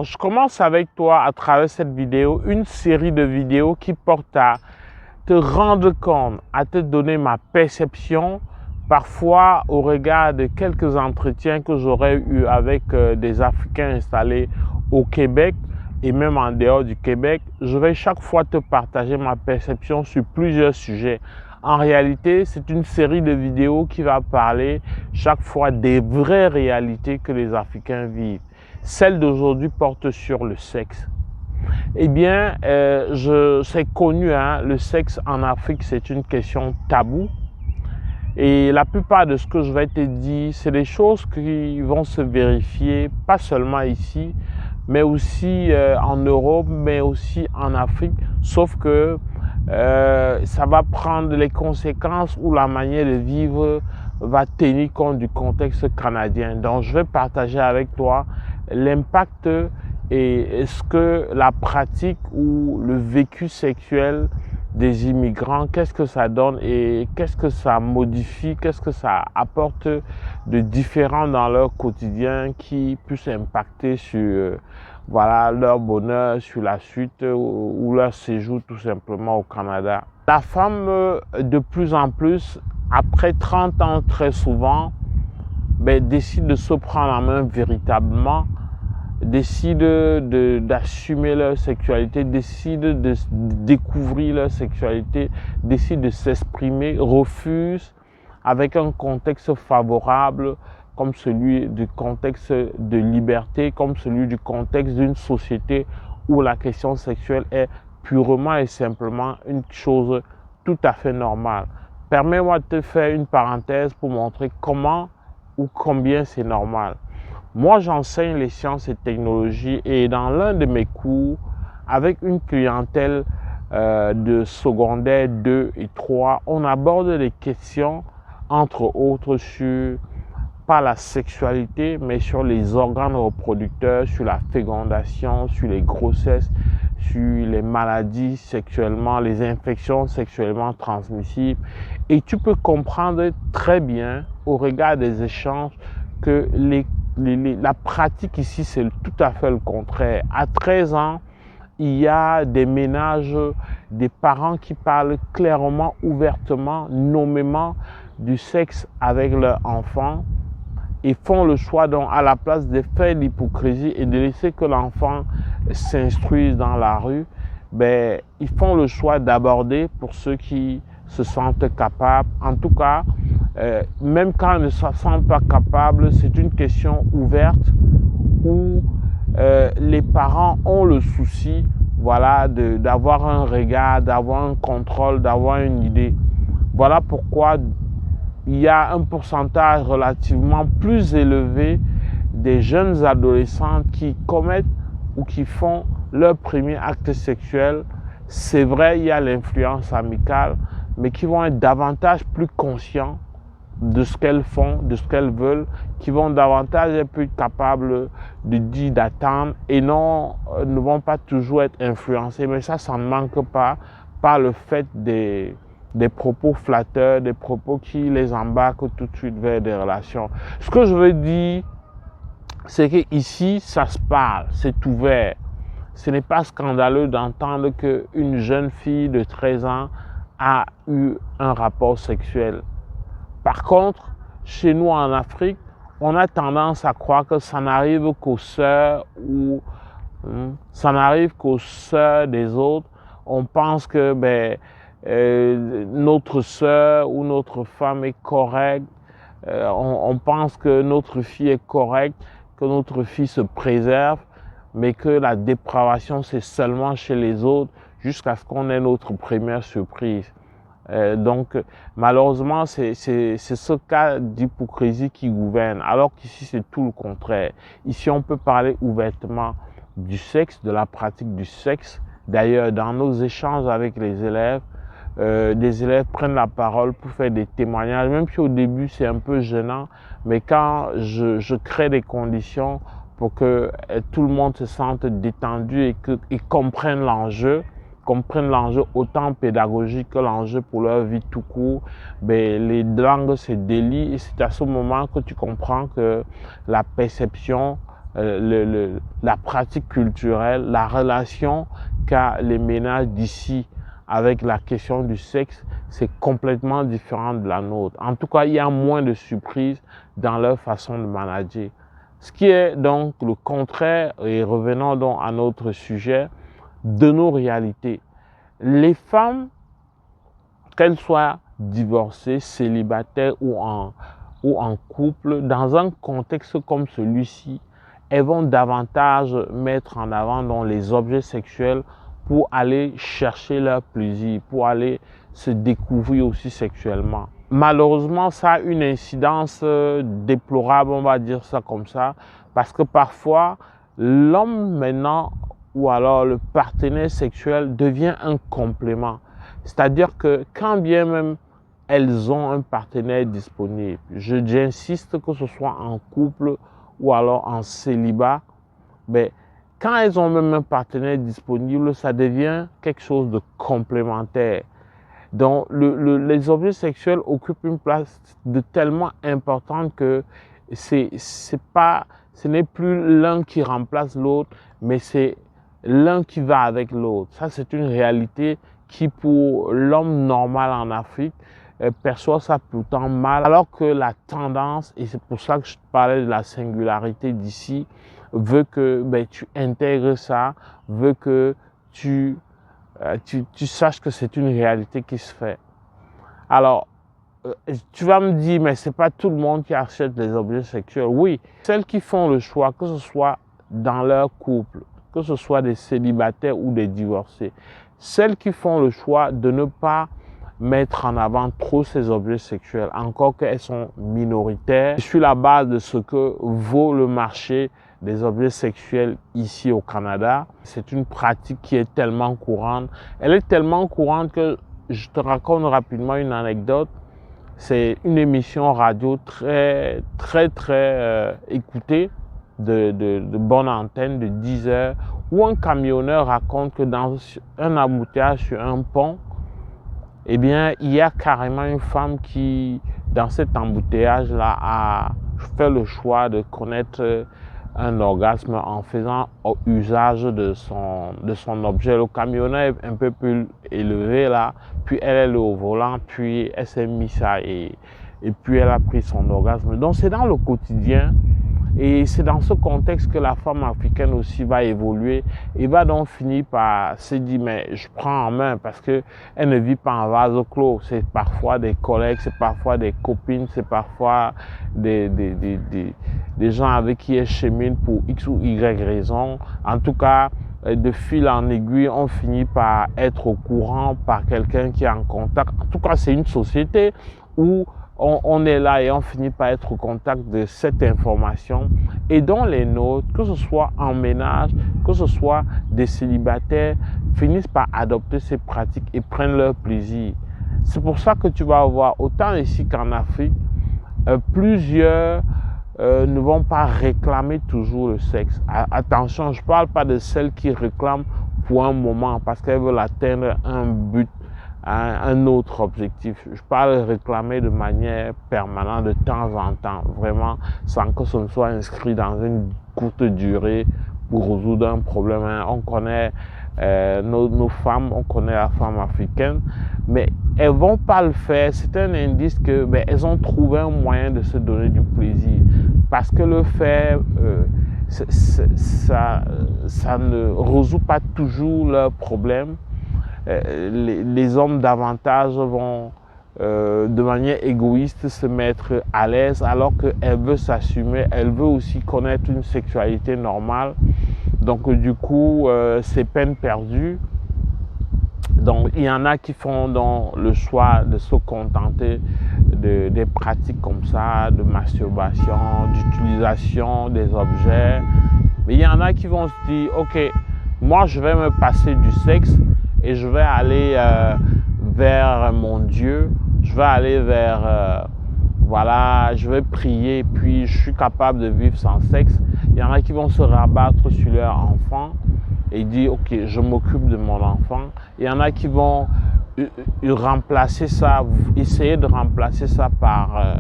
Je commence avec toi à travers cette vidéo, une série de vidéos qui portent à te rendre compte, à te donner ma perception, parfois au regard de quelques entretiens que j'aurais eu avec des Africains installés au Québec et même en dehors du Québec. Je vais chaque fois te partager ma perception sur plusieurs sujets. En réalité, c'est une série de vidéos qui va parler chaque fois des vraies réalités que les Africains vivent. Celle d'aujourd'hui porte sur le sexe. Eh bien, c'est connu, hein, le sexe en Afrique, c'est une question taboue. Et la plupart de ce que je vais te dire, c'est des choses qui vont se vérifier, pas seulement ici, mais aussi en Europe, mais aussi en Afrique. Sauf que ça va prendre les conséquences ou la manière de vivre va tenir compte du contexte canadien. Donc, je vais partager avec toi l'impact et ce que la pratique ou le vécu sexuel des immigrants, qu'est-ce que ça donne et qu'est-ce que ça modifie, qu'est-ce que ça apporte de différent dans leur quotidien qui puisse impacter sur voilà, leur bonheur, sur la suite ou leur séjour tout simplement au Canada. La femme, de plus en plus, après 30 ans très souvent, décide de se prendre en main véritablement, décide d'assumer leur sexualité, décide de découvrir leur sexualité, décide de s'exprimer, refuse avec un contexte favorable comme celui du contexte de liberté, comme celui du contexte d'une société où la question sexuelle est purement et simplement une chose tout à fait normale. Permets-moi de te faire une parenthèse pour montrer comment ou combien c'est normal. Moi, j'enseigne les sciences et technologies et dans l'un de mes cours, avec une clientèle de secondaire 2 et 3, on aborde des questions, entre autres, sur pas la sexualité, mais sur les organes reproducteurs, sur la fécondation, sur les grossesses, sur les maladies sexuellement, les infections sexuellement transmissibles. Et tu peux comprendre très bien, au regard des échanges, que la pratique ici, c'est tout à fait le contraire. À 13 ans, il y a des ménages, des parents qui parlent clairement, ouvertement, nommément du sexe avec leur enfant et font le choix donc à la place de faire l'hypocrisie et de laisser que l'enfant s'instruise dans la rue, ils font le choix d'aborder pour ceux qui se sentent capables. En tout cas, même quand ils ne se sentent pas capables, c'est une question ouverte où les parents ont le souci, voilà, d'avoir un regard, d'avoir un contrôle, d'avoir une idée. Voilà pourquoi il y a un pourcentage relativement plus élevé des jeunes adolescents qui commettent ou qui font leur premier acte sexuel. C'est vrai, il y a l'influence amicale, mais qui vont être davantage plus conscients de ce qu'elles font, de ce qu'elles veulent, qui vont davantage être plus capables de dire, d'attendre et ne vont pas toujours être influencés. Mais ça ne manque pas par le fait des propos flatteurs, des propos qui les embarquent tout de suite vers des relations. Ce que je veux dire, c'est qu'ici, ça se parle, c'est ouvert. Ce n'est pas scandaleux d'entendre qu'une jeune fille de 13 ans a eu un rapport sexuel. Par contre, chez nous en Afrique, on a tendance à croire que ça n'arrive qu'aux sœurs ou ça n'arrive qu'aux sœurs des autres. On pense que notre sœur ou notre femme est correcte. On pense que notre fille est correcte, que notre fille se préserve, mais que la dépravation, c'est seulement chez les autres jusqu'à ce qu'on ait notre première surprise. Donc, malheureusement, c'est ce cas d'hypocrisie qui gouverne, alors qu'ici, c'est tout le contraire. Ici, on peut parler ouvertement du sexe, de la pratique du sexe. D'ailleurs, dans nos échanges avec les élèves, des élèves prennent la parole pour faire des témoignages, même si au début, c'est un peu gênant, mais quand je crée des conditions pour que tout le monde se sente détendu et comprenne l'enjeu, autant pédagogique que l'enjeu pour leur vie tout court, les langues se délient et c'est à ce moment que tu comprends que la perception la pratique culturelle, la relation qu'a les ménages d'ici avec la question du sexe, c'est complètement différent de la nôtre. En tout cas, il y a moins de surprises dans leur façon de manager. Ce qui est donc le contraire, et revenons donc à notre sujet, de nos réalités. Les femmes, qu'elles soient divorcées, célibataires ou en couple, dans un contexte comme celui-ci, elles vont davantage mettre en avant donc, les objets sexuels pour aller chercher leur plaisir, pour aller se découvrir aussi sexuellement. Malheureusement, ça a une incidence déplorable, on va dire ça comme ça, parce que parfois, l'homme maintenant, ou alors le partenaire sexuel devient un complément. C'est-à-dire que quand bien même elles ont un partenaire disponible, j'insiste que ce soit en couple ou alors en célibat, mais quand elles ont même un partenaire disponible, ça devient quelque chose de complémentaire. Donc, les objets sexuels occupent une place tellement importante que ce n'est plus l'un qui remplace l'autre, mais c'est l'un qui va avec l'autre. Ça, c'est une réalité qui, pour l'homme normal en Afrique, perçoit ça pourtant mal, alors que la tendance, et c'est pour ça que je te parlais de la singularité d'ici, veut que tu intègres ça, veut que tu saches que c'est une réalité qui se fait. Alors, tu vas me dire, mais ce n'est pas tout le monde qui achète des objets sexuels. Oui, celles qui font le choix, que ce soit dans leur couple, que ce soit des célibataires ou des divorcés, celles qui font le choix de ne pas mettre en avant trop ces objets sexuels, encore qu'elles sont minoritaires, sur la base de ce que vaut le marché des objets sexuels ici au Canada. C'est une pratique qui est tellement courante. Elle est tellement courante que je te raconte rapidement une anecdote. C'est une émission radio très écoutée de bonne antenne de 10 heures où un camionneur raconte que dans un embouteillage sur un pont, eh bien, il y a carrément une femme qui, dans cet embouteillage-là, a fait le choix de connaître un orgasme en faisant usage de son objet. Le camionneur est un peu plus élevé là, puis elle est au volant, puis elle s'est mise ça et puis elle a pris son orgasme. Donc c'est dans le quotidien et c'est dans ce contexte que la femme africaine aussi va évoluer et va donc finir par se dire mais je prends en main parce qu'elle ne vit pas en vase clos. C'est parfois des collègues, c'est parfois des copines, c'est parfois des gens avec qui elle chemine pour X ou Y raison. En tout cas, de fil en aiguille, on finit par être au courant par quelqu'un qui est en contact. En tout cas, c'est une société où on est là et on finit par être au contact de cette information. Et dans les nôtres, que ce soit en ménage, que ce soit des célibataires, finissent par adopter ces pratiques et prennent leur plaisir. C'est pour ça que tu vas avoir, autant ici qu'en Afrique, plusieurs ne vont pas réclamer toujours le sexe. Attention, je ne parle pas de celles qui réclament pour un moment parce qu'elles veulent atteindre un but, un autre objectif. Je parle de réclamer de manière permanente, de temps en temps, vraiment, sans que ce ne soit inscrit dans une courte durée pour résoudre un problème. On connaît nos femmes, on connaît la femme africaine, mais elles ne vont pas le faire. C'est un indice que elles ont trouvé un moyen de se donner du plaisir. Parce que le faire, ça ne résout pas toujours leurs problèmes. Les hommes davantage vont de manière égoïste se mettre à l'aise alors qu'elle veut s'assumer, elle veut aussi connaître une sexualité normale. Donc du coup, c'est peine perdue. Donc il y en a qui font donc le choix de se contenter des pratiques comme ça, de masturbation, d'utilisation des objets. Mais il y en a qui vont se dire, ok, moi je vais me passer du sexe et je vais aller vers mon Dieu, je vais aller vers, voilà, je vais prier, puis je suis capable de vivre sans sexe. Il y en a qui vont se rabattre sur leur enfant et dire, ok, je m'occupe de mon enfant. Il y en a qui vont remplacer ça, essayer de remplacer ça par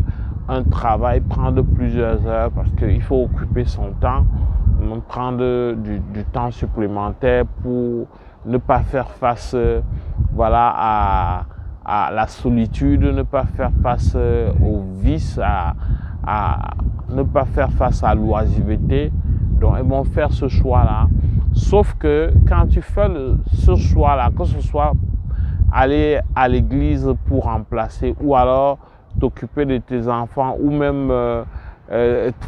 un travail, prendre plusieurs heures parce qu'il faut occuper son temps prendre du temps supplémentaire pour ne pas faire face voilà, à la solitude, ne pas faire face au vice, à ne pas faire face à l'oisiveté. Donc, ils vont faire ce choix-là. Sauf que quand tu fais ce choix-là, que ce soit aller à l'église pour remplacer ou alors t'occuper de tes enfants ou même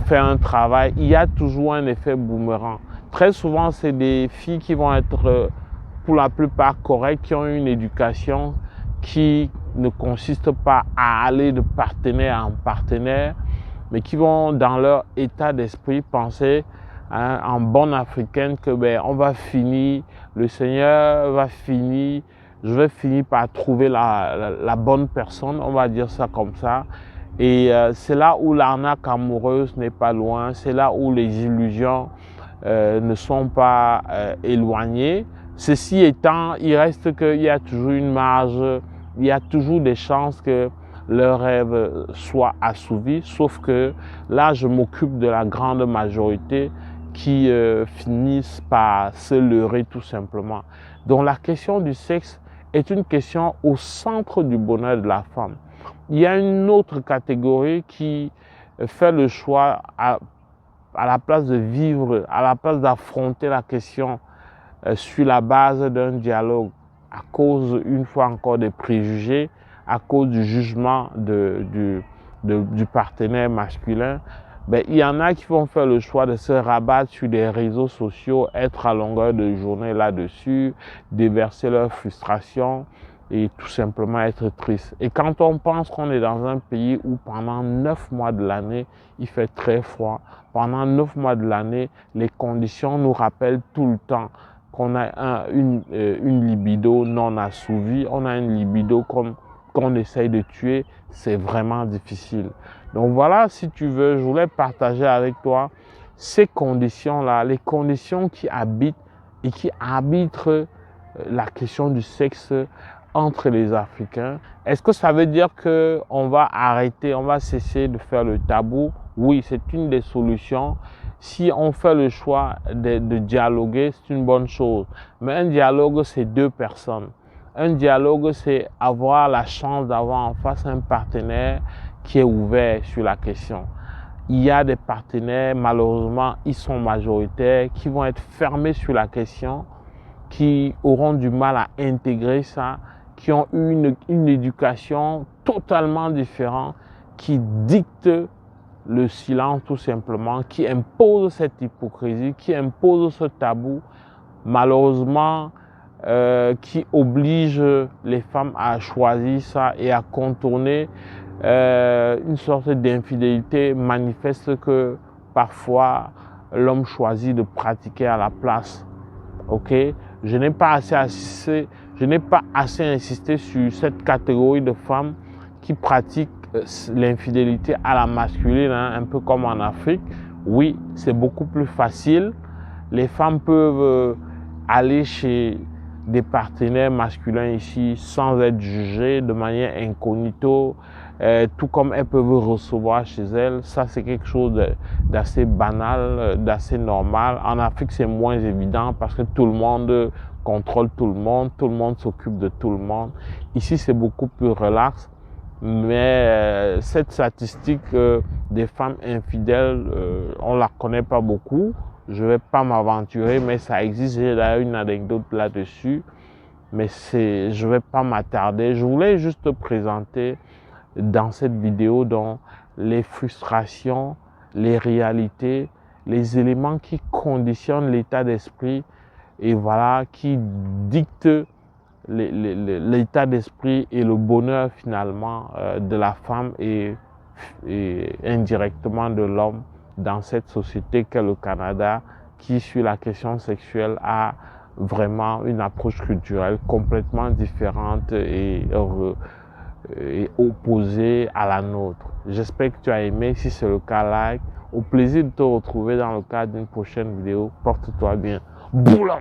faire un travail, il y a toujours un effet boomerang. Très souvent, c'est des filles qui vont être pour la plupart correctes, qui ont une éducation qui ne consiste pas à aller de partenaire en partenaire, mais qui vont dans leur état d'esprit penser en bonne africaine que on va finir, le Seigneur va finir, je vais finir par trouver la bonne personne, on va dire ça comme ça. Et c'est là où l'arnaque amoureuse n'est pas loin, c'est là où les illusions ne sont pas éloignées. Ceci étant, il reste qu'il y a toujours une marge, il y a toujours des chances que leurs rêves soient assouvis, sauf que là, je m'occupe de la grande majorité qui finissent par se leurrer tout simplement. Donc la question du sexe est une question au centre du bonheur de la femme. Il y a une autre catégorie qui fait le choix à la place de vivre, à la place d'affronter la question sur la base d'un dialogue à cause, une fois encore, des préjugés, à cause du jugement du partenaire masculin. Il y en a qui vont faire le choix de se rabattre sur des réseaux sociaux, être à longueur de journée là-dessus, déverser leur frustration et tout simplement être triste. Et quand on pense qu'on est dans un pays où pendant 9 mois de l'année, il fait très froid, pendant 9 mois de l'année, les conditions nous rappellent tout le temps qu'on a une libido non assouvie, on a une libido qu'on essaye de tuer, c'est vraiment difficile. Donc voilà, si tu veux, je voulais partager avec toi ces conditions-là, les conditions qui habitent et qui arbitrent la question du sexe entre les Africains. Est-ce que ça veut dire qu'on va arrêter, on va cesser de faire le tabou? Oui, c'est une des solutions. Si on fait le choix de dialoguer, c'est une bonne chose. Mais un dialogue, c'est deux personnes. Un dialogue, c'est avoir la chance d'avoir en face un partenaire qui est ouvert sur la question. Il y a des partenaires, malheureusement, ils sont majoritaires, qui vont être fermés sur la question, qui auront du mal à intégrer ça, qui ont eu une éducation totalement différente, qui dicte le silence tout simplement, qui impose cette hypocrisie, qui impose ce tabou, malheureusement, qui oblige les femmes à choisir ça et à contourner une sorte d'infidélité manifeste que parfois l'homme choisit de pratiquer à la place. Ok, je n'ai pas assez insisté sur cette catégorie de femmes qui pratiquent l'infidélité à la masculine, hein, un peu comme en Afrique. Oui, c'est beaucoup plus facile. Les femmes peuvent aller chez des partenaires masculins ici sans être jugées de manière incognito, tout comme elles peuvent recevoir chez elles. Ça, c'est quelque chose d'assez banal, d'assez normal. En Afrique, c'est moins évident parce que tout le monde contrôle tout le monde s'occupe de tout le monde. Ici, c'est beaucoup plus relax. Mais cette statistique des femmes infidèles, on ne la connaît pas beaucoup. Je ne vais pas m'aventurer, mais ça existe. J'ai d'ailleurs une anecdote là-dessus. Mais je ne vais pas m'attarder. Je voulais juste te présenter dans cette vidéo donc, les frustrations, les réalités, les éléments qui conditionnent l'état d'esprit et voilà, qui dictent l'état d'esprit et le bonheur finalement de la femme et indirectement de l'homme dans cette société qu'est le Canada, qui sur la question sexuelle a vraiment une approche culturelle complètement différente et opposée à la nôtre. J'espère que tu as aimé. Si c'est le cas, like. Au plaisir de te retrouver dans le cadre d'une prochaine vidéo. Porte-toi bien. Boulam!